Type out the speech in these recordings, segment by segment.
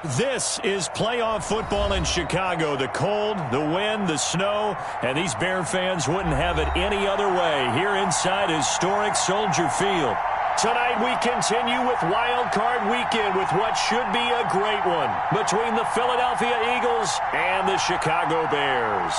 This is playoff football in Chicago. The cold, the wind, the snow, and these Bear fans wouldn't have it any other way here inside historic Soldier Field. Tonight we continue with Wild Card Weekend with what should be a great one between the Philadelphia Eagles and the Chicago Bears.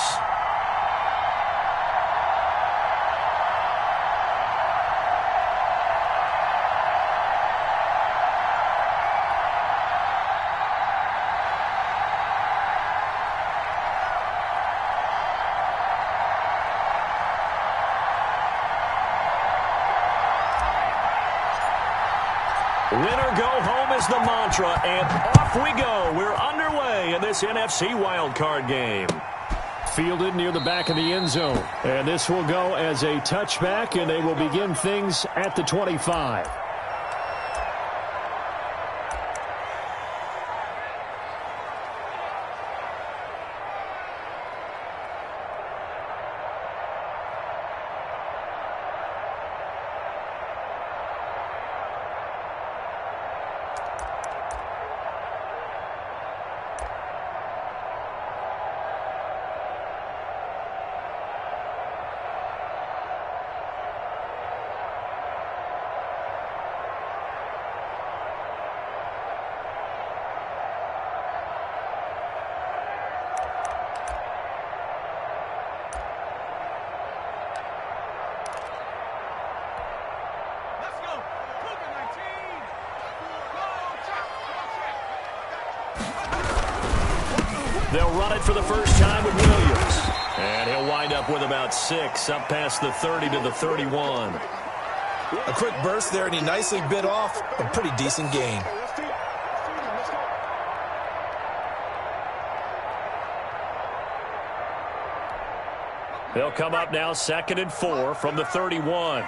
Winner go home is the mantra, and off we go. We're underway in this NFC wildcard game. Fielded near the back of the end zone. And this will go as a touchback, and they will begin things at the 25. They'll run it for the first time with Williams. And he'll wind up with about 6, up past the 30 to the 31. A quick burst there, and he nicely bit off a pretty decent gain. They'll come up now 2nd and 4 from the 31.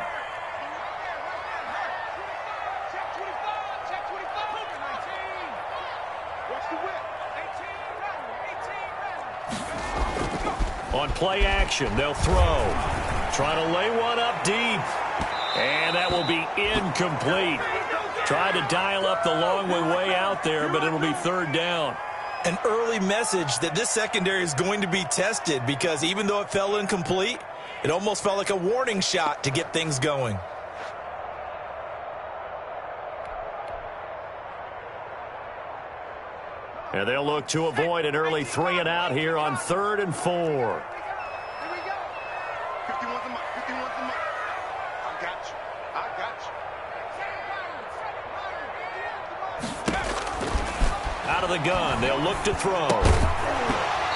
On play action, they'll throw. Trying to lay one up deep. And that will be incomplete. Tried to dial up the long way out there, but it'll be 3rd down. An early message that this secondary is going to be tested, because even though it fell incomplete, it almost felt like a warning shot to get things going. And they'll look to avoid an early 3 and out here on 3rd and 4. Out of the gun, they'll look to throw.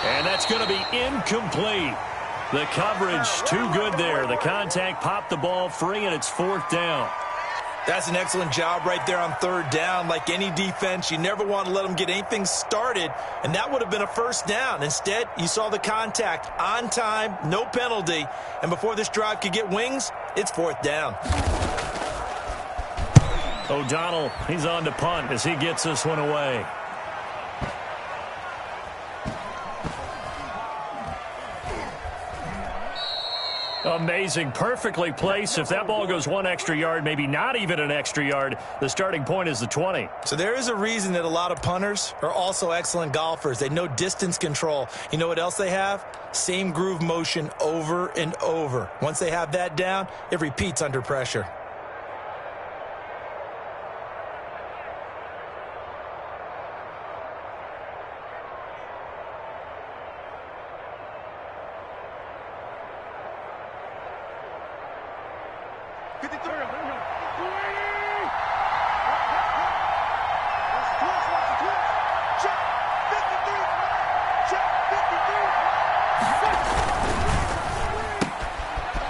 And that's going to be incomplete. The coverage too good there. The contact popped the ball free, and it's 4th down. That's an excellent job right there on 3rd down. Like any defense, you never want to let them get anything started, and that would have been a 1st down. Instead, you saw the contact on time, no penalty, and before this drive could get wings, it's 4th down. O'Donnell, he's on to punt as he gets this one away. Amazing, perfectly placed. If that ball goes 1 extra yard, maybe not even an extra yard, the starting point is the 20. So there is a reason that a lot of punters are also excellent golfers. They know distance control. You know what else they have? Same groove motion over and over. Once they have that down, it repeats under pressure.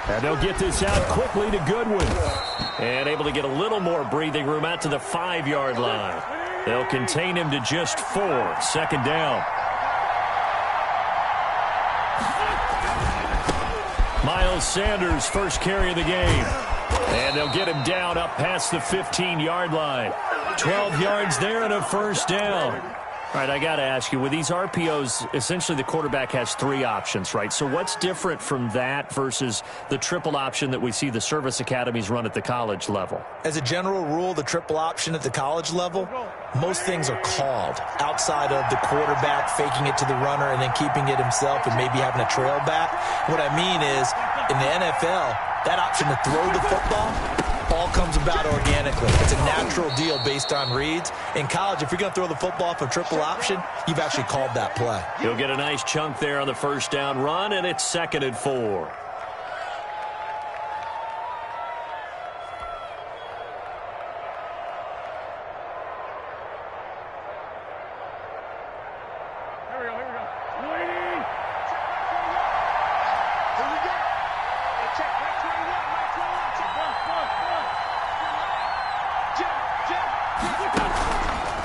And they'll get this out quickly to Goodwin. And able to get a little more breathing room out to the 5-yard line. They'll contain him to just 4. 2nd down. Miles Sanders, first carry of the game. And they'll get him down up past the 15-yard line. 12 yards there and a 1st down. All right, I got to ask you, with these RPOs, essentially the quarterback has 3 options, right? So what's different from that versus the triple option that we see the service academies run at the college level? As a general rule, the triple option at the college level, most things are called outside of the quarterback faking it to the runner and then keeping it himself and maybe having a trail back. What I mean is, in the NFL, that option to throw the football all comes about organically. It's a natural deal based on reads. In college, if you're going to throw the football for triple option, you've actually called that play. He'll get a nice chunk there on the first down run, and it's 2nd and 4.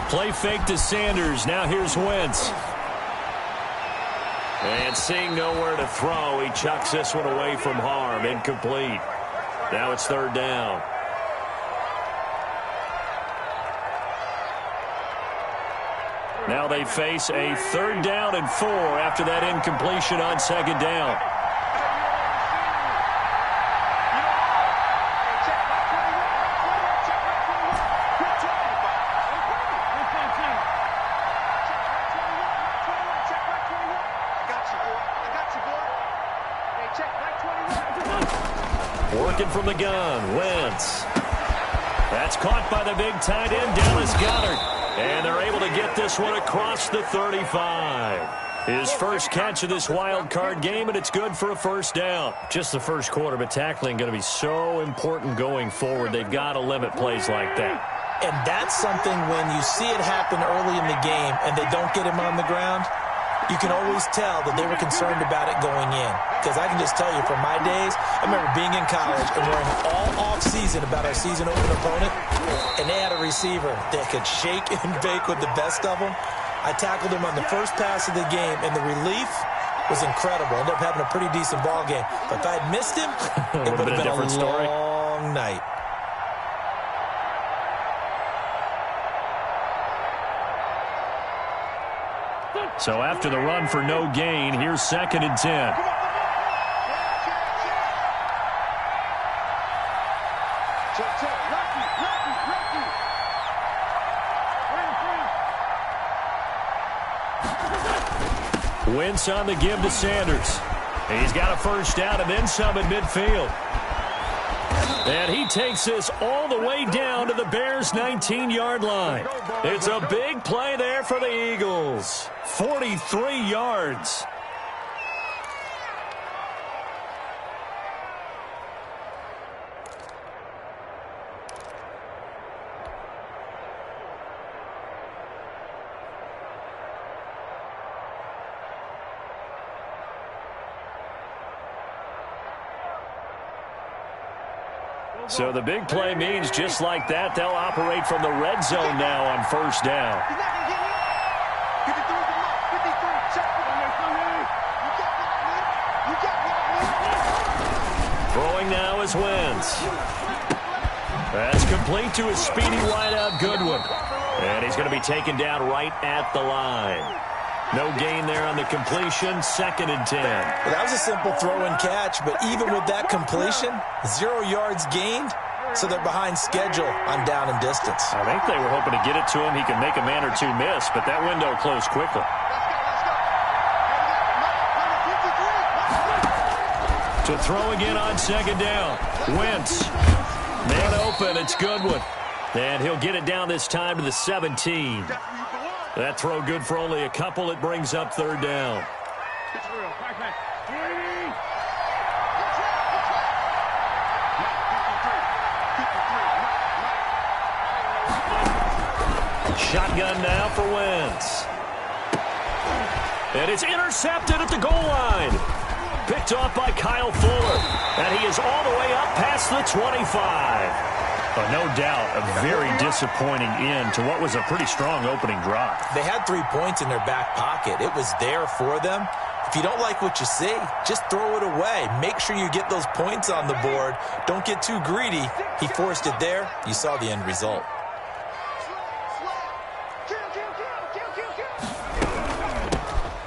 Play fake to Sanders. Now here's Wentz. And seeing nowhere to throw, he chucks this one away from harm. Incomplete. Now it's 3rd down. Now they face a 3rd down and 4 after that incompletion on 2nd down. Working from the gun, Wentz. That's caught by the big tight end, Dallas Goedert. And they're able to get this one across the 35. His first catch of this wild card game, and it's good for a 1st down. Just the first quarter, but tackling going to be so important going forward. They've got to limit plays like that. And that's something when you see it happen early in the game and they don't get him on the ground, you can always tell that they were concerned about it going in. Because I can just tell you from my days, I remember being in college and worrying all off-season about our season-opening opponent, and they had a receiver that could shake and bake with the best of them. I tackled him on the first pass of the game, and the relief was incredible. Ended up having a pretty decent ball game. But if I had missed him, it would have been a long night. So after the run for no gain, here's 2nd and 10. Wentz on the give to Sanders. He's got a 1st down and then some at midfield. And he takes this all the way down to the Bears' 19-yard line. It's a big play there for the Eagles. 43 yards. So the big play means just like that, they'll operate from the red zone now on 1st down. Throwing now is Wentz. That's complete to his speedy wideout Goodwin. And he's going to be taken down right at the line. No gain there on the completion, 2nd and 10. Well, that was a simple throw and catch, but even with that completion, 0 yards gained, so they're behind schedule on down and distance. I think they were hoping to get it to him. He can make a man or two miss, but that window closed quickly. To throw again on 2nd down. Wentz. Man open, it's Goodwin. And he'll get it down this time to the 17. That throw good for only a couple. It brings up 3rd down. Shotgun now for Wentz. And it's intercepted at the goal line. Picked off by Kyle Fuller. And he is all the way up past the 25. No doubt a very disappointing end to what was a pretty strong opening drive. They had 3 points in their back pocket. It was there for them. If you don't like what you see, just throw it away. Make sure you get those points on the board. Don't get too greedy. He forced it there. You saw the end result.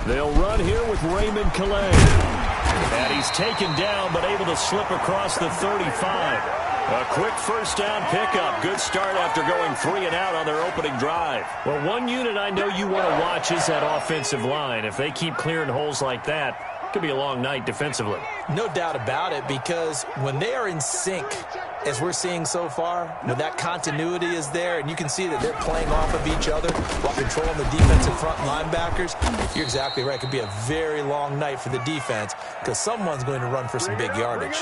They'll run here with Raymond Calais. And he's taken down, but able to slip across the 35. A quick first down pickup. Good start after going 3 and out on their opening drive. Well, one unit I know you want to watch is that offensive line. If they keep clearing holes like that, it could be a long night defensively. No doubt about it, because when they are in sync, as we're seeing so far, when that continuity is there, and you can see that they're playing off of each other while controlling the defensive front linebackers, you're exactly right. It could be a very long night for the defense because someone's going to run for some big yardage.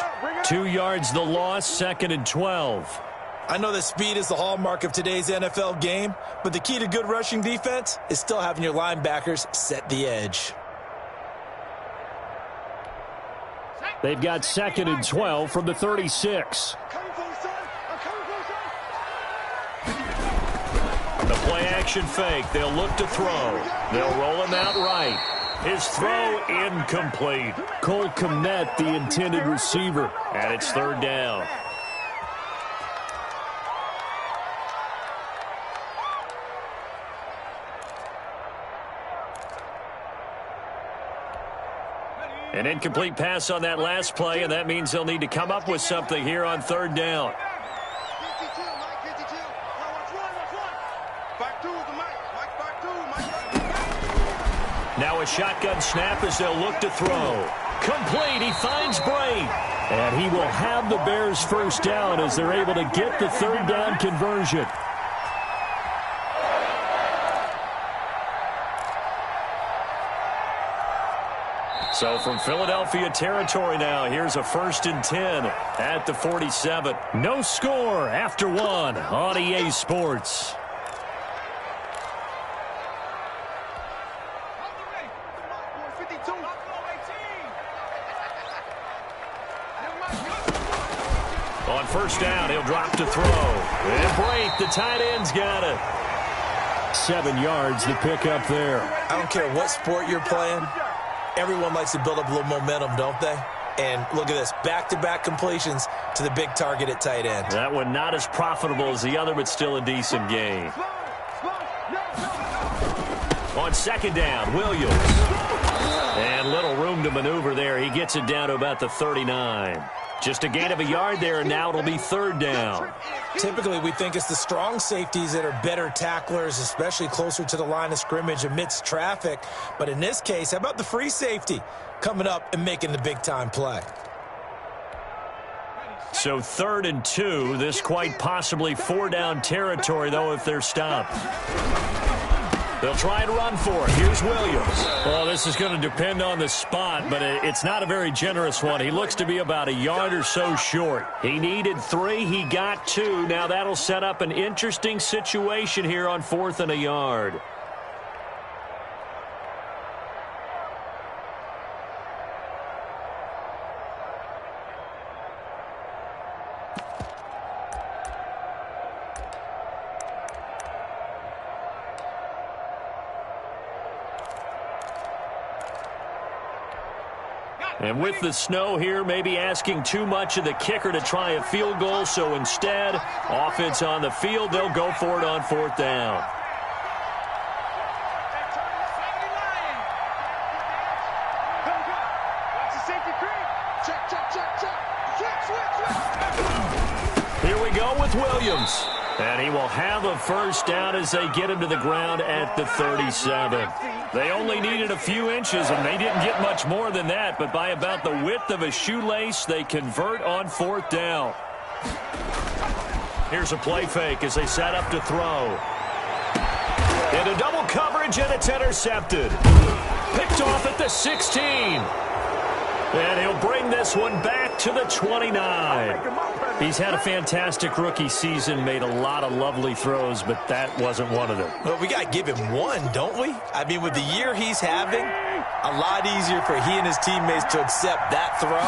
2 yards the loss, 2nd and 12. I know that speed is the hallmark of today's NFL game, but the key to good rushing defense is still having your linebackers set the edge. They've got 2nd and 12 from the 36. The play-action fake. They'll look to throw. They'll roll him out right. His throw incomplete. Cole Kmet, the intended receiver, and it's 3rd down. An incomplete pass on that last play, and that means they'll need to come up with something here on 3rd down. Now a shotgun snap as they'll look to throw. Complete. He finds Bray. And he will have the Bears first down as they're able to get the 3rd down conversion. So from Philadelphia territory now, here's a 1st and 10 at the 47. No score after 1 on EA Sports. On 1st down, he'll drop to throw. And break, the tight end's got it. 7 yards, the pickup there. I don't care what sport you're playing. Everyone likes to build up a little momentum, don't they? And look at this, back-to-back completions to the big target at tight end. That one not as profitable as the other, but still a decent gain. On 2nd down, Williams. And little room to maneuver there. He gets it down to about the 39. Just a gain of a yard there, and now it'll be 3rd down. Typically, we think it's the strong safeties that are better tacklers, especially closer to the line of scrimmage amidst traffic. But in this case, how about the free safety coming up and making the big-time play? So 3rd and 2. This quite possibly 4-down territory, though, if they're stopped. They'll try and run for it. Here's Williams. Well, this is going to depend on the spot, but it's not a very generous one. He looks to be about a yard or so short. He needed 3. He got 2. Now that'll set up an interesting situation here on 4th and a yard. And with the snow here, maybe asking too much of the kicker to try a field goal. So instead, offense on the field, they'll go for it on 4th down. Here we go with Williams. And he will have a first down as they get him to the ground at the 37. They only needed a few inches, and they didn't get much more than that. But by about the width of a shoelace, they convert on 4th down. Here's a play fake as they set up to throw. Into double coverage, and it's intercepted. Picked off at the 16. And he'll bring this one back to the 29. He's had a fantastic rookie season, made a lot of lovely throws, but that wasn't one of them. Well, we got to give him one, don't we? I mean, with the year he's having, a lot easier for he and his teammates to accept that throw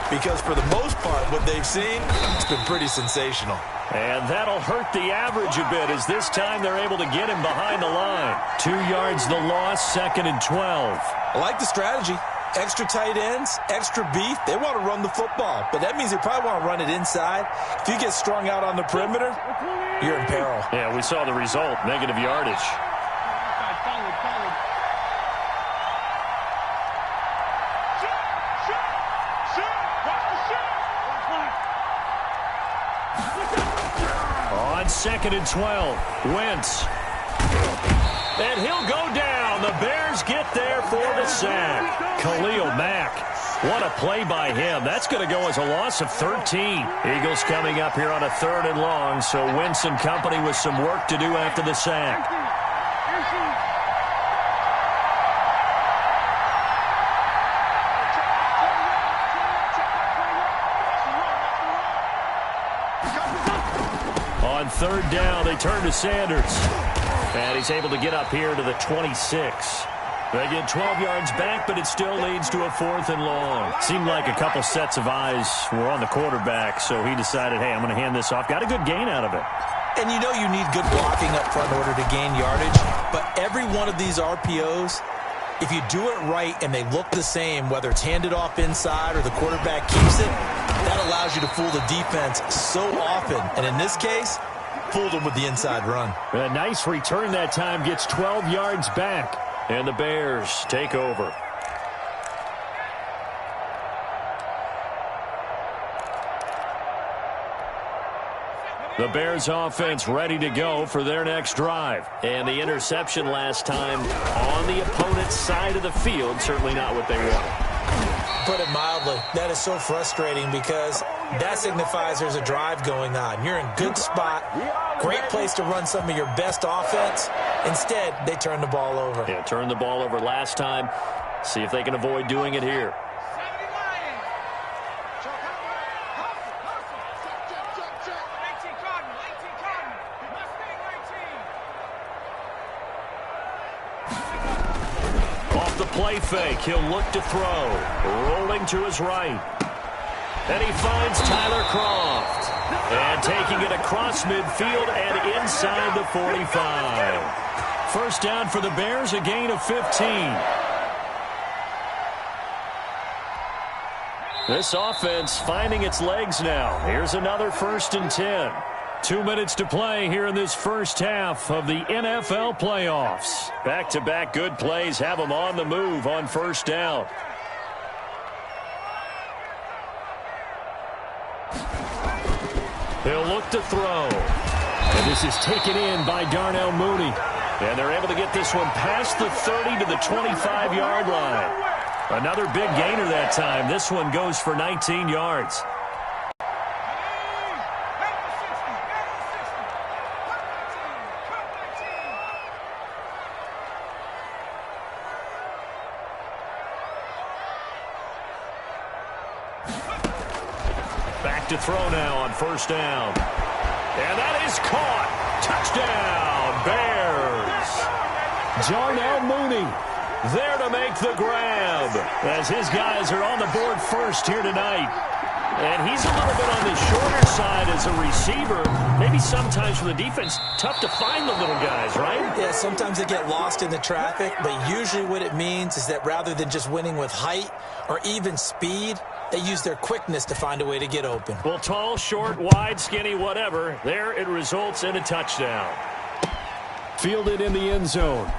because for the most part, what they've seen, it's been pretty sensational. And that'll hurt the average a bit as this time they're able to get him behind the line. 2 yards the loss, 2nd and 12. I like the strategy. Extra tight ends, extra beef. They want to run the football, but that means they probably want to run it inside. If you get strung out on the perimeter, you're in peril. Yeah, we saw the result, negative yardage. 2nd and 12. Wentz. And he'll go down. The Bears get there for the sack. Khalil Mack. What a play by him. That's going to go as a loss of 13. Eagles coming up here on a 3rd and long, so Wentz and company with some work to do after the sack. On 3rd down, they turn to Sanders. And he's able to get up here to the 26. They get 12 yards back, but it still leads to a 4th and long. Seemed like a couple sets of eyes were on the quarterback, so he decided, hey, I'm going to hand this off. Got a good gain out of it. And you know you need good blocking up front in order to gain yardage, but every one of these RPOs, if you do it right and they look the same, whether it's handed off inside or the quarterback keeps it, that allows you to fool the defense so often. And in this case, fooled them with the inside run. A nice return that time, gets 12 yards back. And the Bears take over. The Bears offense ready to go for their next drive. And the interception last time on the opponent's side of the field, certainly not what they wanted. Put it mildly, that is so frustrating because that signifies there's a drive going on. You're in good spot, great place to run some of your best offense. Instead, they turn the ball over. Yeah, turned the ball over last time. See if they can avoid doing it here. Off the play fake, he'll look to throw. Rolling to his right. And he finds Tyler Kroft. And taking it across midfield and inside the 45. First down for the Bears, a gain of 15. This offense finding its legs now. Here's another 1st and 10. 2 minutes to play here in this first half of the NFL playoffs. Back-to-back good plays have them on the move on 1st down. He'll look to throw. And this is taken in by Darnell Mooney. And they're able to get this one past the 30 to the 25-yard line. Another big gainer that time. This one goes for 19 yards. Back to throw now on 1st down. And that is caught. Touchdown, Bears. Darnell Mooney there to make the grab as his guys are on the board first here tonight. And he's a little bit on the shorter side as a receiver. Maybe sometimes for the defense, tough to find the little guys, right? Yeah, sometimes they get lost in the traffic, but usually what it means is that rather than just winning with height or even speed, they use their quickness to find a way to get open. Well, tall, short, wide, skinny, whatever, there it results in a touchdown. Fielded in the end zone.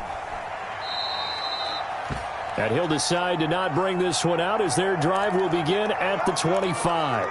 And he'll decide to not bring this one out as their drive will begin at the 25.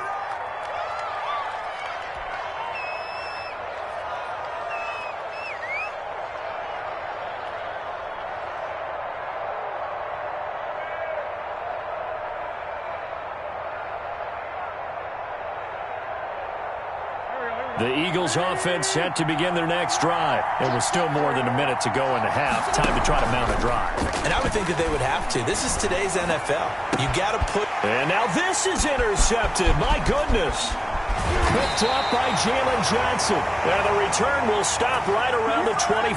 The Eagles offense set to begin their next drive. It was still more than a minute to go in the half. Time to try to mount a drive. And I would think that they would have to. This is today's NFL. You got to put... And now this is intercepted. My goodness. Picked up by Jalen Johnson. And the return will stop right around the 25.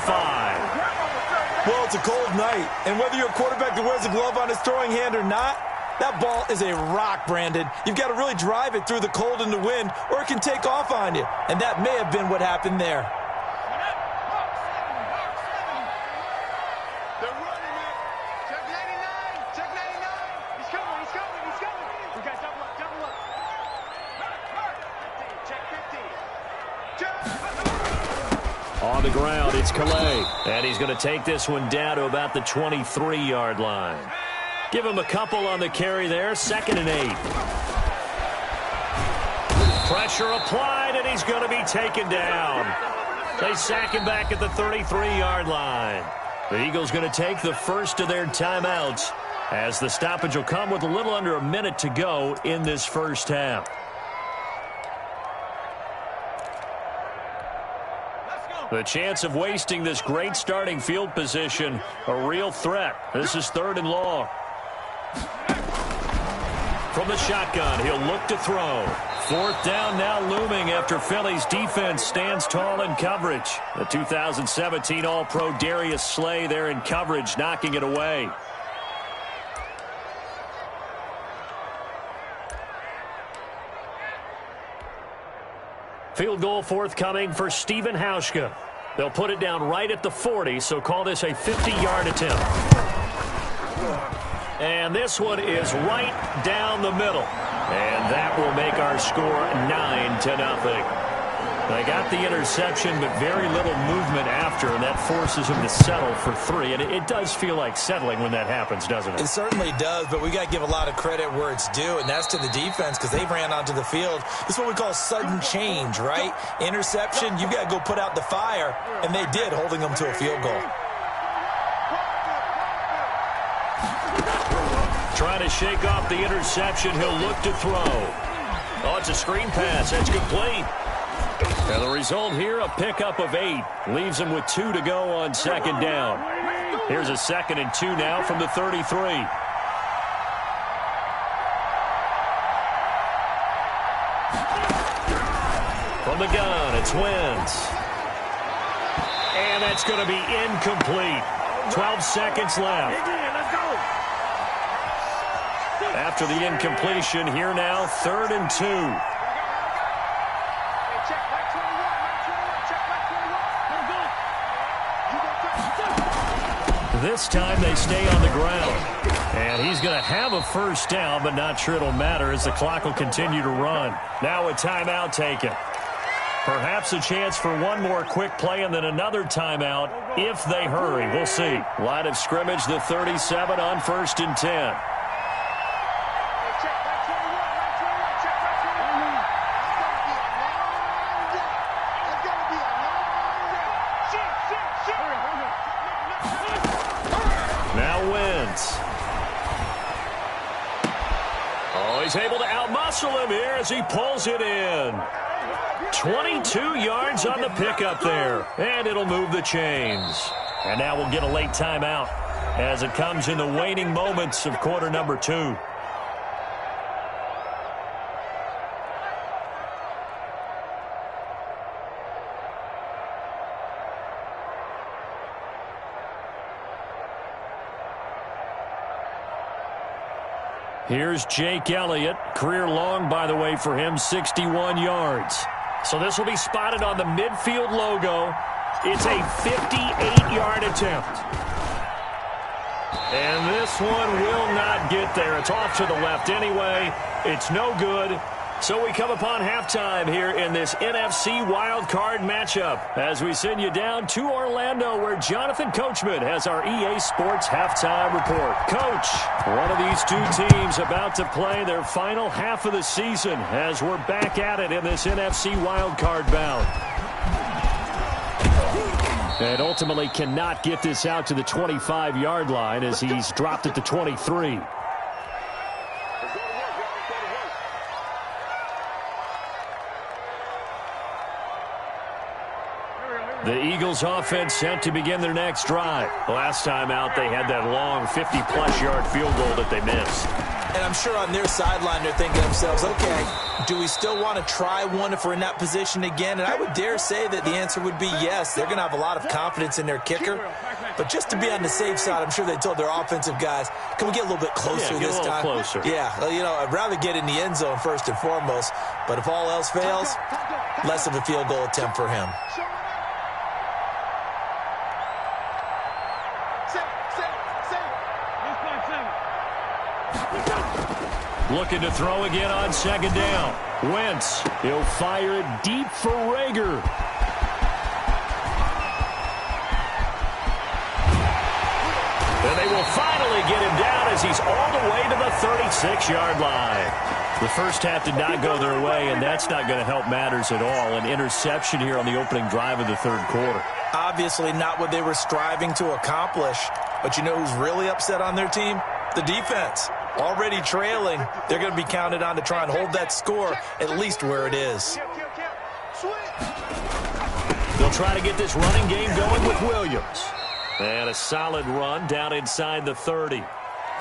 Well, it's a cold night. And whether you're a quarterback that wears a glove on his throwing hand or not, that ball is a rock, Brandon. You've got to really drive it through the cold and the wind, or it can take off on you. And that may have been what happened there. They're running it. Check 99. Check 99. He's coming. He's coming. He's coming. You guys double up. Double up. Check 50. Check. On the ground, it's Calais. And he's going to take this one down to about the 23-yard line. Give him a couple on the carry there. 2nd and 8. Pressure applied, and he's going to be taken down. They sack him back at the 33-yard line. The Eagles going to take the first of their timeouts as the stoppage will come with a little under a minute to go in this first half. The chance of wasting this great starting field position, a real threat. This is 3rd and long. From the shotgun, he'll look to throw. 4th down now looming after Philly's defense stands tall in coverage. The 2017 All-Pro Darius Slay there in coverage, knocking it away. Field goal forthcoming for Stephen Hauschka. They'll put it down right at the 40, so call this a 50-yard attempt. And this one is right down the middle. And that will make our score 9-0. They got the interception, but very little movement after, and that forces him to settle for 3. And it does feel like settling when that happens, doesn't it? It certainly does, but we got to give a lot of credit where it's due, and that's to the defense because they ran onto the field. This is what we call sudden change, right? Interception, you got to go put out the fire, and they did, holding them to a field goal. Trying to shake off the interception. He'll look to throw. Oh, it's a screen pass. That's complete. And the result here, a pickup of 8. Leaves him with 2 to go on 2nd down. Here's a 2nd and 2 now from the 33. From the gun, it's Wentz. And that's going to be incomplete. 12 seconds left. After the incompletion, here now, 3rd and 2. This time they stay on the ground. And he's going to have a first down, but not sure it'll matter as the clock will continue to run. Now a timeout taken. Perhaps a chance for one more quick play and then another timeout if they hurry. We'll see. Line of scrimmage, the 37 on 1st and 10. He's able to outmuscle him here as he pulls it in. 22 yards on the pickup there. And it'll move the chains. And now we'll get a late timeout as it comes in the waning moments of quarter number 2. Here's Jake Elliott. Career long, by the way, for him, 61 yards. So this will be spotted on the midfield logo. It's a 58-yard attempt. And this one will not get there. It's off to the left anyway. It's no good. So we come upon halftime here in this NFC wildcard matchup as we send you down to Orlando where Jonathan Coachman has our EA Sports halftime report. Coach, one of these two teams about to play their final half of the season as we're back at it in this NFC wildcard bout. And ultimately cannot get this out to the 25-yard line as he's dropped it to 23. The Eagles offense set to begin their next drive. Last time out, they had that long 50-plus yard field goal that they missed. And I'm sure on their sideline they're thinking to themselves, okay, do we still want to try one if we're in that position again? And I would dare say that the answer would be yes. They're going to have a lot of confidence in their kicker. But just to be on the safe side, I'm sure they told their offensive guys, can we get a little bit closer this time? Closer. Yeah, you know, I'd rather get in the end zone first and foremost. But if all else fails, less of a field goal attempt for him. Looking to throw again on second down. Wentz, he'll fire it deep for Rager. And they will finally get him down as he's all the way to the 36-yard line. The first half did not go their way, and that's not going to help matters at all. An interception here on the opening drive of the third quarter. Obviously not what they were striving to accomplish. But you know who's really upset on their team? The defense. Already trailing. They're going to be counted on to try and hold that score at least where it is. They'll try to get this running game going with Williams. And a solid run down inside the 30.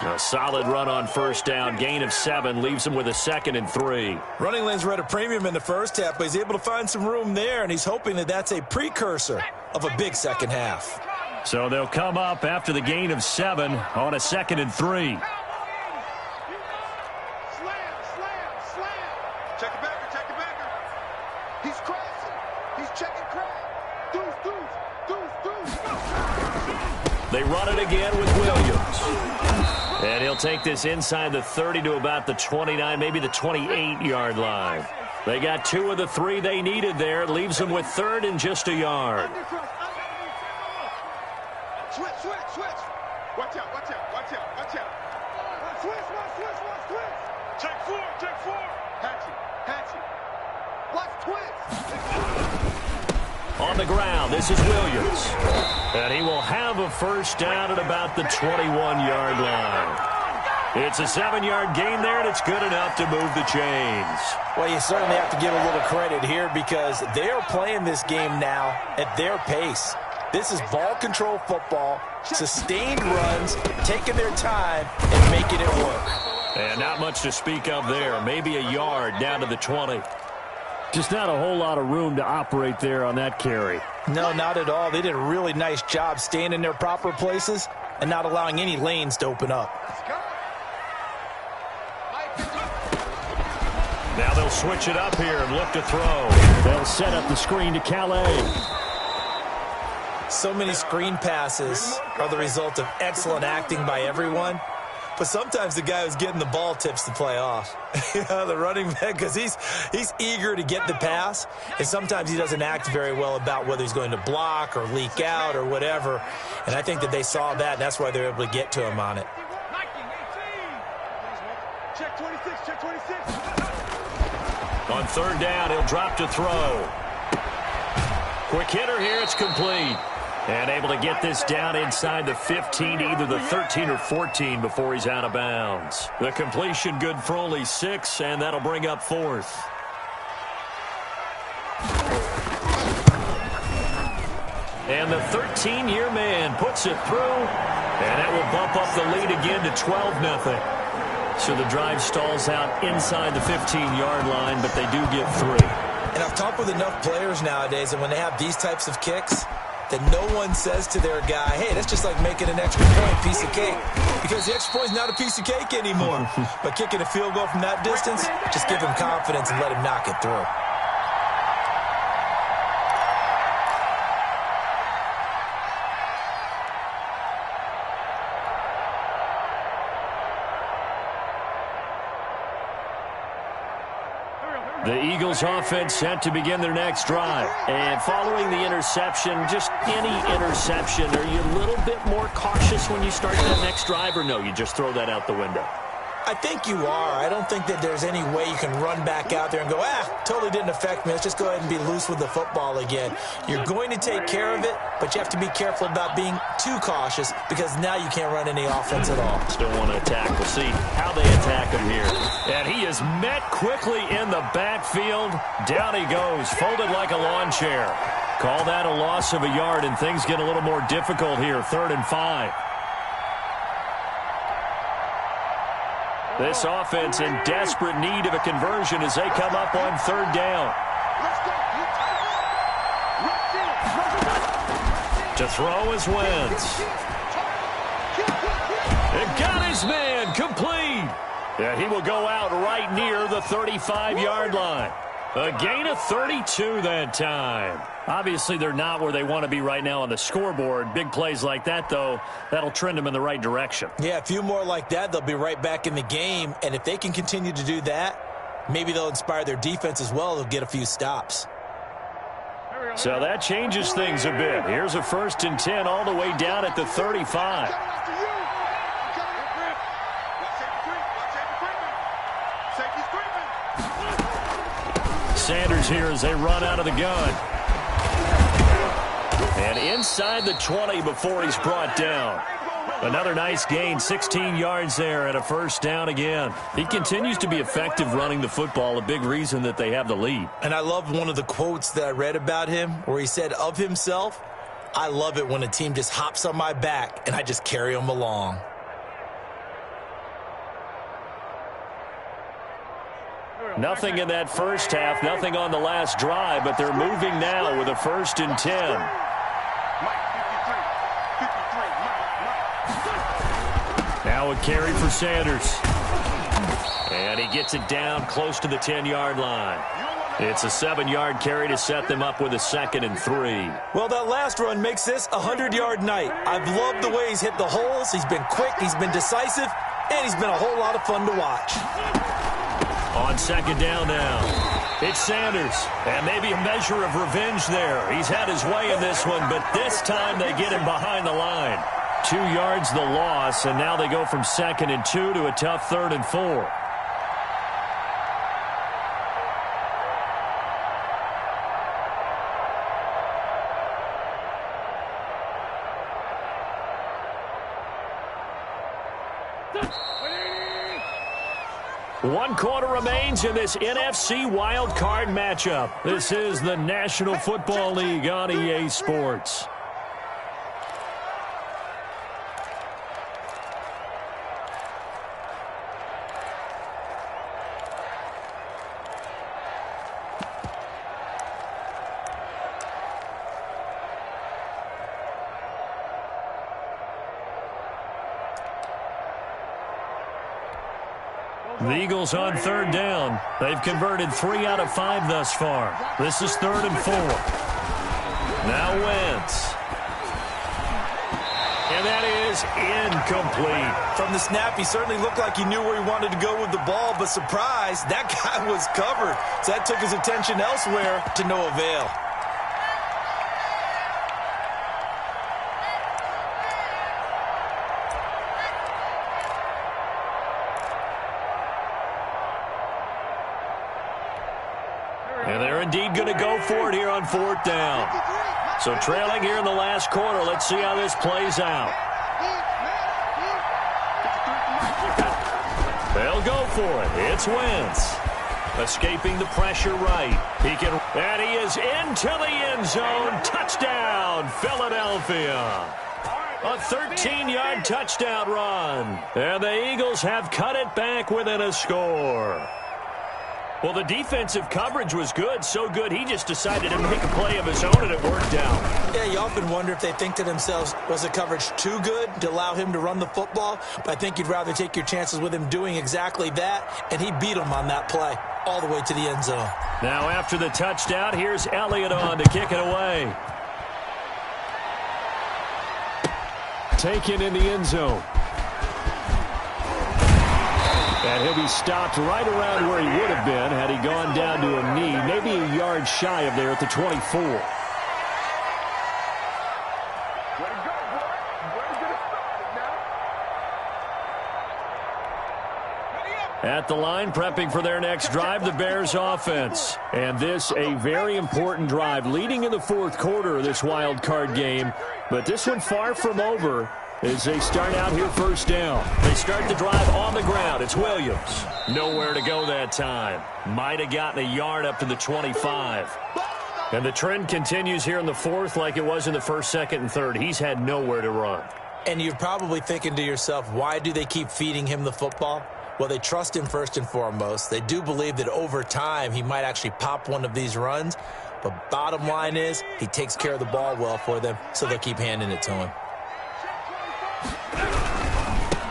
A solid run on first down. Gain of 7 leaves him with a 2nd and 3. Running lanes were at a premium in the first half, but he's able to find some room there, and he's hoping that that's a precursor of a big second half. So they'll come up after the gain of 7 on a 2nd and 3. Check it back, check it back. He's crashing. He's checking crash. Deuce. They run it again with Williams. And he'll take this inside the 30 to about the 29, maybe the 28-yard line. They got 2 of the 3 they needed there. It leaves them with 3rd and just a yard. Switch. Watch out. Switch. Check 4. Hatchet. Watch twist. On the ground, this is Williams. And he will have a first down at about the 21-yard line. It's a 7-yard gain there, and it's good enough to move the chains. Well, you certainly have to give a little credit here because they are playing this game now at their pace. This is ball control football, sustained runs, taking their time, and making it work. And not much to speak of there. Maybe a yard down to the 20. Just not a whole lot of room to operate there on that carry. No, not at all. They did a really nice job staying in their proper places and not allowing any lanes to open up. Now they'll switch it up here and look to throw. They'll set up the screen to Calais. So many screen passes are the result of excellent acting by everyone. But sometimes the guy who's getting the ball tips the play off. The running back, because he's eager to get the pass, and sometimes he doesn't act very well about whether he's going to block or leak out or whatever. And I think that they saw that, and that's why they're able to get to him on it. Check 26. On 3rd down, he'll drop to throw. Quick hitter here, it's complete. And able to get this down inside the 15, either the 13 or 14 before he's out of bounds. The completion good for only 6, and that'll bring up 4th. And the 13-year man puts it through, and that will bump up the lead again to 12-0. So the drive stalls out inside the 15-yard line, but they do get 3. And I've talked with enough players nowadays, and when they have these types of kicks, that no one says to their guy, hey, that's just like making an extra point, piece of cake. Because the extra point is not a piece of cake anymore. But kicking a field goal from that distance, just give him confidence and let him knock it through. The Eagles offense set to begin their next drive. And following the interception, just any interception, are you a little bit more cautious when you start that next drive, or no, you just throw that out the window? I think you are. I don't think that there's any way you can run back out there and go, totally didn't affect me. Let's just go ahead and be loose with the football again. You're going to take care of it, but you have to be careful about being too cautious because now you can't run any offense at all. Still want to attack. We'll see how they attack him here. And he is met quickly in the backfield. Down he goes, folded like a lawn chair. Call that a loss of a yard, and things get a little more difficult here. 3rd and 5. This offense in desperate need of a conversion as they come up on 3rd down. To throw is Wentz. It got his man complete. And he will go out right near the 35-yard line. A gain of 32 that time. Obviously, they're not where they want to be right now on the scoreboard. Big plays like that, though, that'll trend them in the right direction. Yeah, a few more like that, they'll be right back in the game. And if they can continue to do that, maybe they'll inspire their defense as well. They'll get a few stops. So that changes things a bit. Here's a 1st and 10 all the way down at the 35. Safety screen. Sanders here as they run out of the gun. And inside the 20 before he's brought down. Another nice gain, 16 yards there and a first down again. He continues to be effective running the football, a big reason that they have the lead. And I love one of the quotes that I read about him where he said of himself, "I love it when a team just hops on my back and I just carry them along." Nothing in that first half, nothing on the last drive, but they're moving now with a 1st and 10. Now a carry for Sanders. And he gets it down close to the 10-yard line. It's a 7-yard carry to set them up with a 2nd and 3. Well, that last run makes this a 100-yard night. I've loved the way he's hit the holes. He's been quick, he's been decisive, and he's been a whole lot of fun to watch. On 2nd down now, it's Sanders, and maybe a measure of revenge there. He's had his way in this one, but this time they get him behind the line. 2 yards the loss, and now they go from 2nd and 2 to a tough 3rd and 4. One quarter remains in this NFC Wild Card matchup. This is the National Football League on EA Sports. The Eagles on 3rd down. They've converted 3 out of 5 thus far. This is 3rd and 4. Now Wentz. And that is incomplete. From the snap, he certainly looked like he knew where he wanted to go with the ball, but surprise, that guy was covered. So that took his attention elsewhere to no avail. And they're indeed going to go for it here on 4th down. So trailing here in the last quarter. Let's see how this plays out. They'll go for it. It's Wentz. Escaping the pressure right. And he is into the end zone. Touchdown, Philadelphia. A 13-yard touchdown run. And the Eagles have cut it back within a score. Well, the defensive coverage was good, so good he just decided to make a play of his own, and it worked out. Yeah, you often wonder if they think to themselves, was the coverage too good to allow him to run the football? But I think you'd rather take your chances with him doing exactly that, and he beat him on that play all the way to the end zone. Now after the touchdown, here's Elliott on to kick it away. Taken in the end zone. And he'll be stopped right around where he would have been had he gone down to a knee, maybe a yard shy of there at the 24. At the line, prepping for their next drive, the Bears offense. And this a very important drive, leading in the 4th quarter of this wild card game. But this one far from over as they start out here 1st down. They start the drive on the ground. It's Williams. Nowhere to go that time. Might have gotten a yard up to the 25. And the trend continues here in the 4th like it was in the 1st, 2nd, and 3rd. He's had nowhere to run. And you're probably thinking to yourself, why do they keep feeding him the football? Well, they trust him first and foremost. They do believe that over time he might actually pop one of these runs. But bottom line is he takes care of the ball well for them, so they'll keep handing it to him.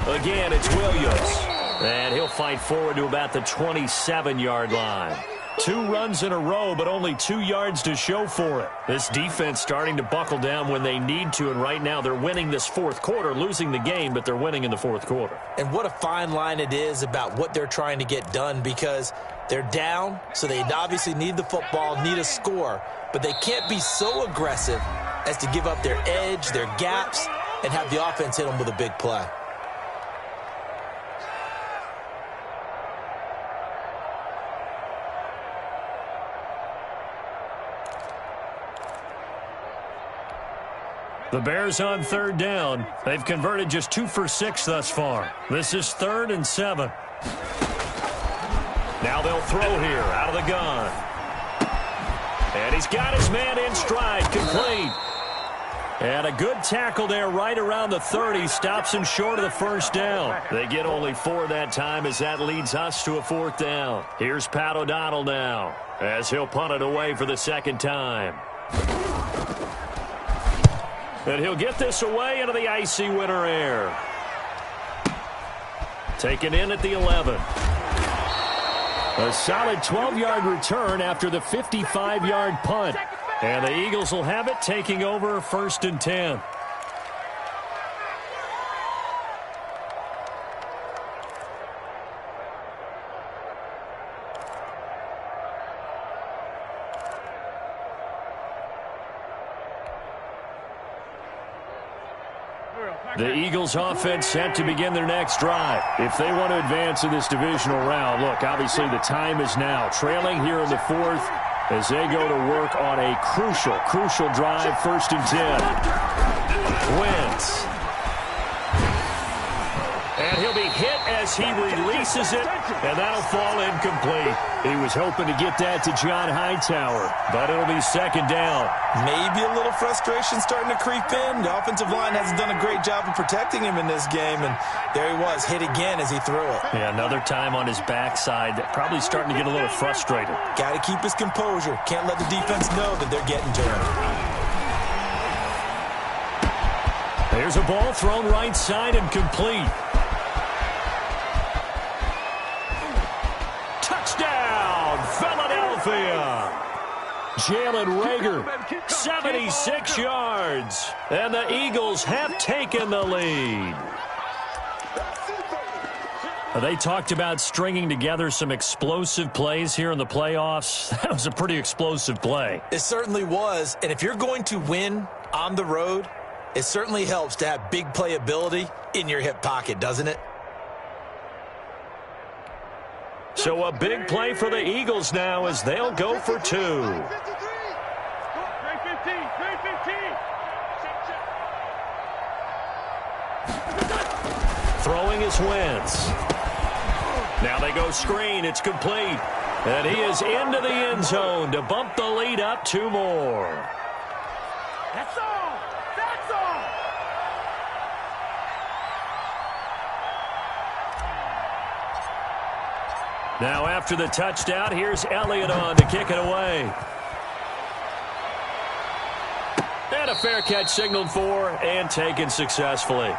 Again, it's Williams. And he'll fight forward to about the 27-yard line. 2 runs in a row, but only 2 yards to show for it. This defense starting to buckle down when they need to, and right now they're winning this 4th quarter, losing the game, but they're winning in the 4th quarter. And what a fine line it is about what they're trying to get done, because they're down, so they obviously need the football, need a score, but they can't be so aggressive as to give up their edge, their gaps, and have the offense hit them with a big play. The Bears on third down. They've converted just 2 for 6 thus far. This is 3rd and 7. Now they'll throw here out of the gun. And he's got his man in stride, complete. And a good tackle there right around the 30. Stops him short of the first down. They get only 4 that time as that leads us to a 4th down. Here's Pat O'Donnell now as he'll punt it away for the second time. And he'll get this away into the icy winter air. Taken in at the 11. A solid 12-yard return after the 55-yard punt. And the Eagles will have it, taking over 1st and 10. The Eagles offense set to begin their next drive. If they want to advance in this divisional round, look, obviously the time is now. Trailing here in the 4th as they go to work on a crucial drive, 1st and 10. Wentz. And he'll be hit as he releases it, and that'll fall incomplete. He was hoping to get that to John Hightower, but it'll be 2nd down. Maybe a little frustration starting to creep in. The offensive line hasn't done a great job of protecting him in this game, and there he was, hit again as he threw it. Yeah, another time on his backside, probably starting to get a little frustrated. Got to keep his composure. Can't let the defense know that they're getting to him. There's a ball thrown right side and complete. Touchdown, Philadelphia! Jalen Reagor, 76 yards. And the Eagles have taken the lead. They talked about stringing together some explosive plays here in the playoffs. That was a pretty explosive play. It certainly was. And if you're going to win on the road, it certainly helps to have big playability in your hip pocket, doesn't it? So a big play for the Eagles now as they'll go for 2. Throwing is Wentz. Now they go screen. It's complete. And he is into the end zone to bump the lead up 2 more. That's all. That's all. Now after the touchdown, here's Elliott on to kick it away. And a fair catch signaled for and taken successfully.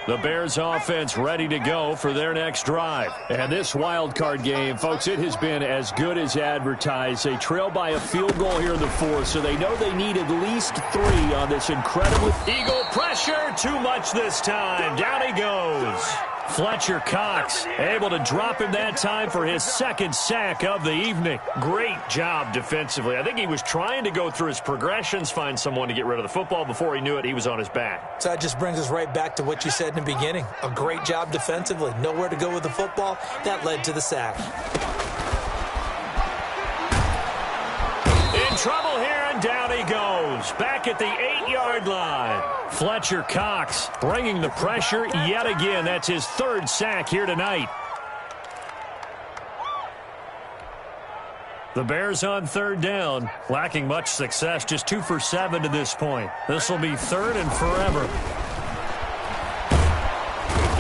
The Bears offense ready to go for their next drive. And this wild card game, folks, it has been as good as advertised. They trail by a field goal here in the 4th, so they know they need at least 3 on this incredible Eagle pressure. Too much this time. Down he goes. Fletcher Cox able to drop him that time for his 2nd sack of the evening. Great job defensively. I think he was trying to go through his progressions, find someone to get rid of the football. Before he knew it, he was on his back. So that just brings us right back to what you said in the beginning. A great job defensively. Nowhere to go with the football. That led to the sack. In trouble here, and down he goes. Back at the 8-yard line. Fletcher Cox bringing the pressure yet again. That's his 3rd sack here tonight. The Bears on 3rd down, lacking much success, just 2 for 7 to this point. This will be 3rd and forever.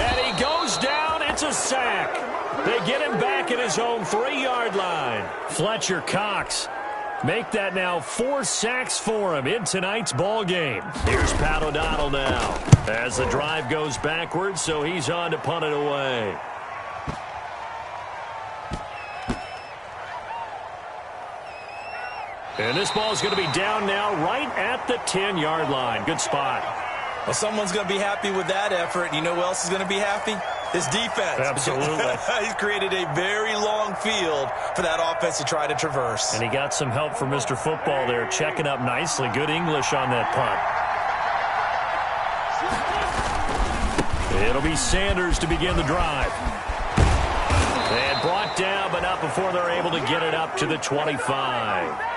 And he goes down. It's a sack. They get him back at his own 3-yard line. Fletcher Cox make that now 4 sacks for him in tonight's ball game. Here's Pat O'Donnell now as the drive goes backwards, so he's on to punt it away. And this ball is going to be down now right at the 10-yard line. Good spot. Well, someone's going to be happy with that effort. You know who else is going to be happy? His defense. Absolutely. He's created a very long field for that offense to try to traverse. And he got some help from Mr. Football there, checking up nicely. Good English on that punt. It'll be Sanders to begin the drive. And brought down, but not before they're able to get it up to the 25.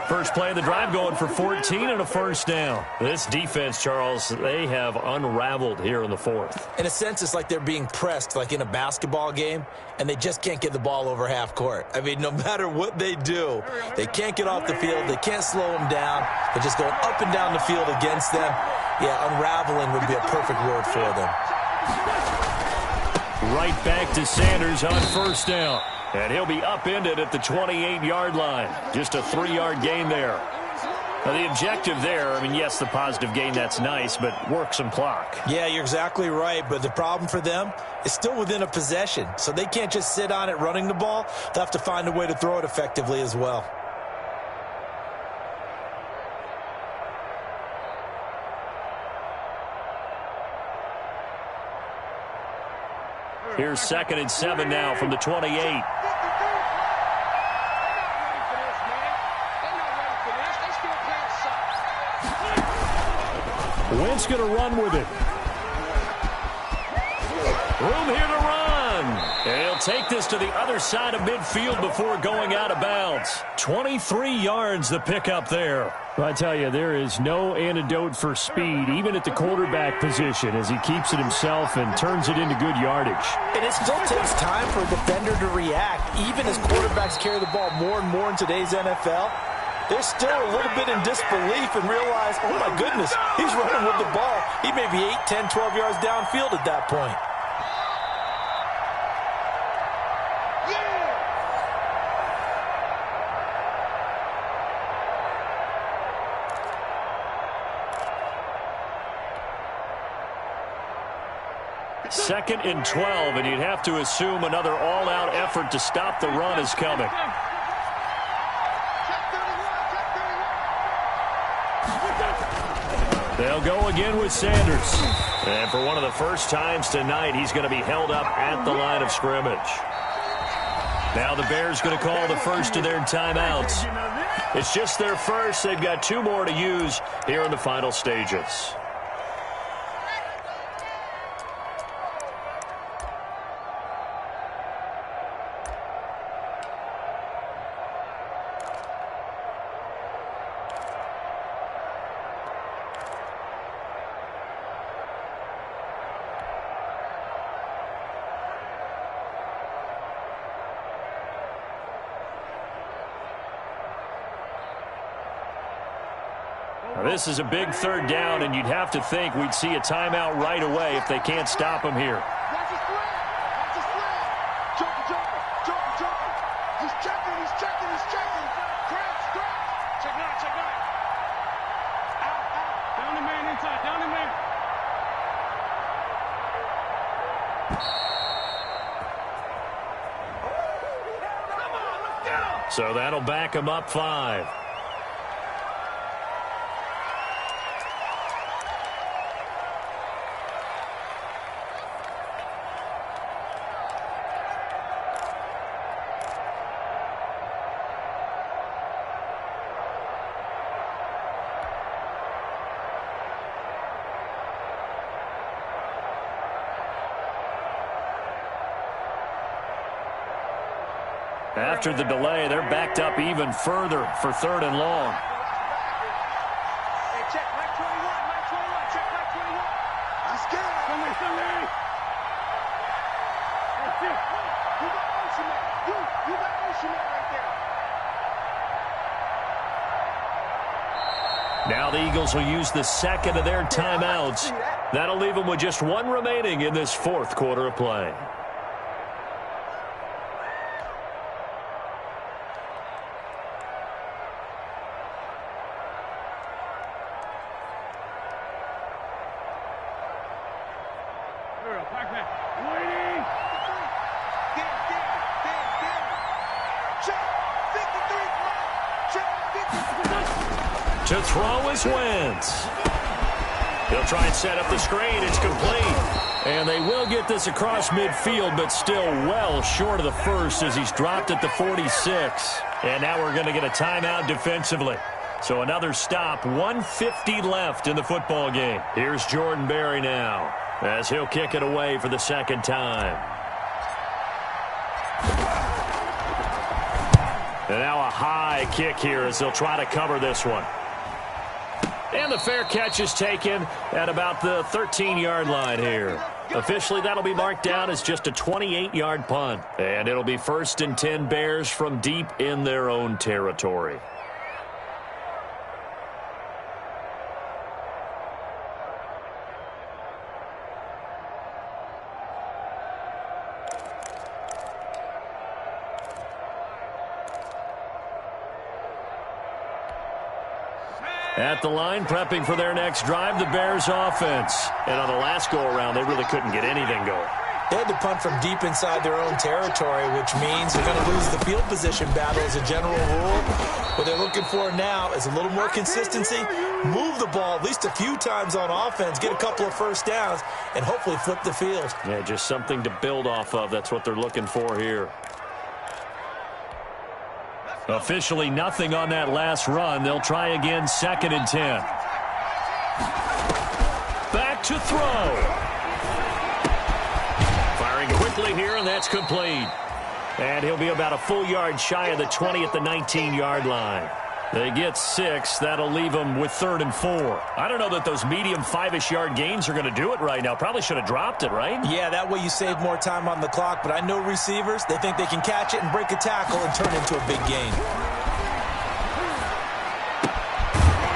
First play of the drive going for 14 and a first down. This defense, Charles, they have unraveled here in the fourth. In a sense, it's like they're being pressed like in a basketball game, and they just can't get the ball over half court. I mean, no matter what they do, they can't get off the field. They can't slow them down. They're just going up and down the field against them. Yeah, unraveling would be a perfect word for them. Right back to Sanders on first down. And he'll be upended at the 28-yard line. Just a 3-yard gain there. Now, the objective there, I mean, yes, the positive gain, that's nice, but work some clock. Yeah, you're exactly right, but the problem for them is still within a possession, so they can't just sit on it running the ball. They'll have to find a way to throw it effectively as well. Here's 2nd and 7 now from the 28. Wentz going to run with it. Room here to run. And he'll take this to the other side of midfield before going out of bounds. 23 yards the pickup there. Well, I tell you, there is no antidote for speed, even at the quarterback position, as he keeps it himself and turns it into good yardage. And it still takes time for a defender to react. Even as quarterbacks carry the ball more and more in today's NFL, they're still a little bit in disbelief and realize, oh, my goodness, he's running with the ball. He may be 8, 10, 12 yards downfield at that point. Second and 12, and you'd have to assume another all-out effort to stop the run is coming. They'll go again with Sanders. And for one of the first times tonight, he's going to be held up at the line of scrimmage. Now the Bears going to call the first of their timeouts. It's just their first. They've got 2 more to use here in the final stages. This is a big 3rd down, and you'd have to think we'd see a timeout right away if they can't stop him here. Watch his flip. Watch his flip. Jumping. He's checking. Crouch. Check nine. Out. Down the man inside. Down the man. Come on, let's get him. So that'll back him up 5. After the delay, they're backed up even further for 3rd and long. Hey, check Mike 21. Check Mike 21. Let's get it. Somebody. That's it. You got Ocean Man. You got Ocean Man right there. Now the Eagles will use the 2nd of their timeouts. That'll leave them with just 1 remaining in this 4th quarter of play. To throw is Wentz. He'll try and set up the screen. It's complete. And they will get this across midfield, but still well short of the first as he's dropped at the 46. And now we're going to get a timeout defensively. So another stop, 150 left in the football game. Here's Jordan Berry now as he'll kick it away for the second time. And now a high kick here as they'll try to cover this one. And the fair catch is taken at about the 13-yard line here. Officially, that'll be marked down as just a 28-yard punt. And it'll be 1st and 10 Bears from deep in their own territory. At the line, prepping for their next drive, the Bears offense. And on the last go-around, they really couldn't get anything going. They had to punt from deep inside their own territory, which means they're going to lose the field position battle as a general rule. What they're looking for now is a little more consistency, move the ball at least a few times on offense, get a couple of first downs, and hopefully flip the field. Yeah, just something to build off of. That's what they're looking for here. Officially nothing on that last run. They'll try again, 2nd and 10. Back to throw. Firing quickly here, and that's complete. And he'll be about a full yard shy of the 20 at the 19-yard line. They get 6. That'll leave them with 3rd and 4. I don't know that those medium 5-ish yard gains are going to do it right now. Probably should have dropped it, right? Yeah, that way you save more time on the clock. But I know receivers, they think they can catch it and break a tackle and turn it into a big gain.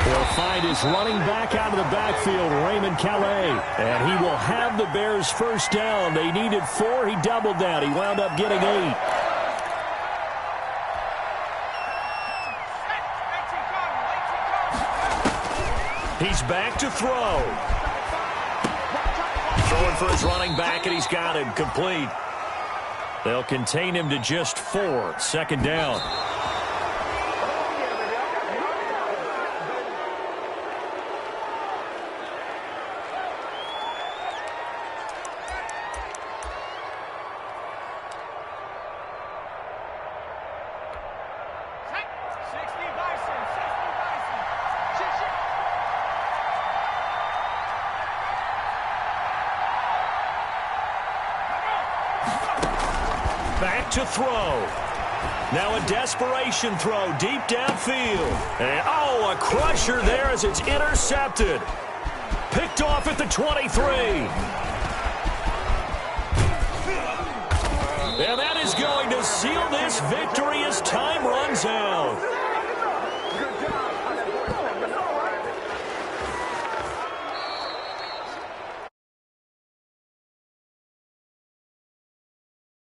He'll find his running back out of the backfield, Raymond Calais. And he will have the Bears first down. They needed 4. He doubled that. He wound up getting 8. He's back to throw. Throwing for his running back, and he's got him complete. They'll contain him to just 4. 2nd down. Back to throw. Now a desperation throw deep downfield. And, oh, a crusher there as it's intercepted. Picked off at the 23. And that is going to seal this victory as time runs out.